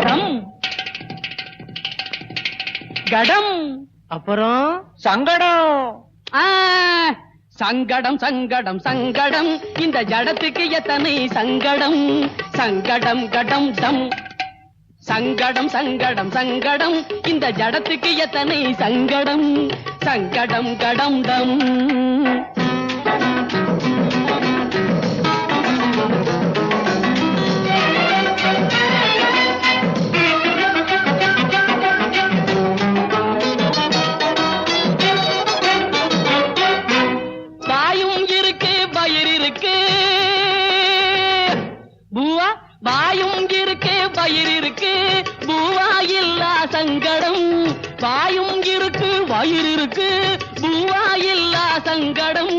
டம் கடம் அப்புறம் சங்கடம். சங்கடம் சங்கடம் சங்கடம் இந்த ஜடத்துக்கு எத்தனை சங்கடம். சங்கடம் கடம் டம் சங்கடம் சங்கடம் சங்கடம் இந்த ஜடத்துக்கு எத்தனை சங்கடம். சங்கடம் கடம் டம் வாயும் இருக்கு பயிர் இருக்கு பூவா இல்லா சங்கடம். வாயும் இருக்கு வயிறு இருக்கு பூவா இல்லா சங்கடம்.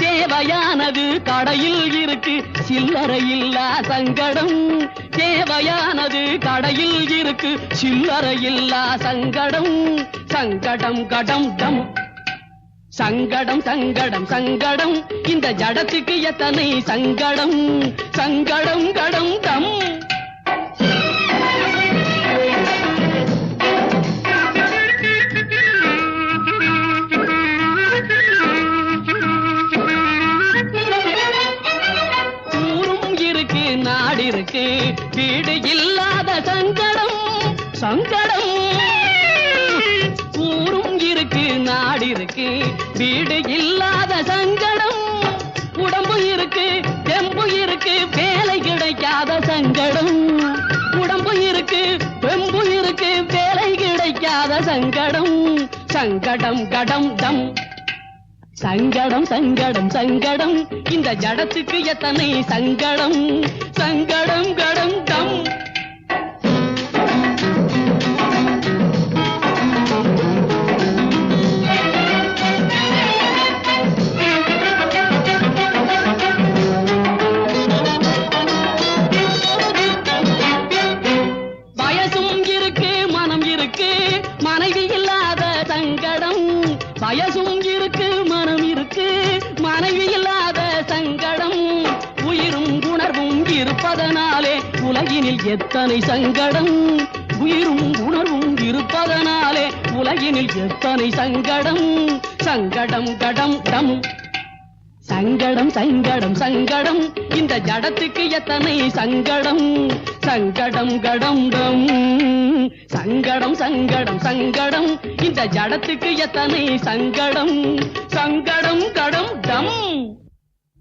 தேவையானது கடையில் இருக்கு சில்லறை இல்லா சங்கடம். தேவையானது கடையில் இருக்கு சில்லறை இல்லா சங்கடம். சங்கடம் கடம் டம் சங்கடம் சங்கடம் சங்கடம் இந்த ஜடத்துக்கு எத்தனை சங்கடம். சங்கடம் கடம் டம் ஊரும் இருக்கு நாடு இருக்கு வீடு இல்லாத சங்கடம். சங்கடம் ஊரும் இருக்கு நாடு இருக்கு வீடு இல்லாத சங்கடம். உடம்பு இருக்கு தெம்பு இருக்கு வேலை கிடைக்காத சங்கடம். உடம்பு இருக்கு தெம்பு இருக்கு வேலை கிடைக்காத சங்கடம். சங்கடம் கடம் டம் சங்கடம் சங்கடம் சங்கடம் இந்த ஜடத்துக்கு எத்தனை சங்கடம். சங்கடம் கடம் டம் மனைவி இல்லாத சங்கடம். வயசும் இருக்கு மனம் இருக்கு மனைவி இல்லாத சங்கடம். உயிரும் உணர்வும் இருப்பதனாலே உலகினில் எத்தனை சங்கடம். உயிரும் உணர்வும் இருப்பதனாலே உலகினில் எத்தனை சங்கடம். சங்கடம் கடம் டம் சங்கடம் சங்கடம் சங்கடம் இந்த ஜடத்துக்கு எத்தனை சங்கடம். சங்கடம் கடம் டம் சங்கடம் சங்கடம் சங்கடம் இந்த ஜடத்துக்கு எத்தனை சங்கடம். சங்கடம் கடம் டம்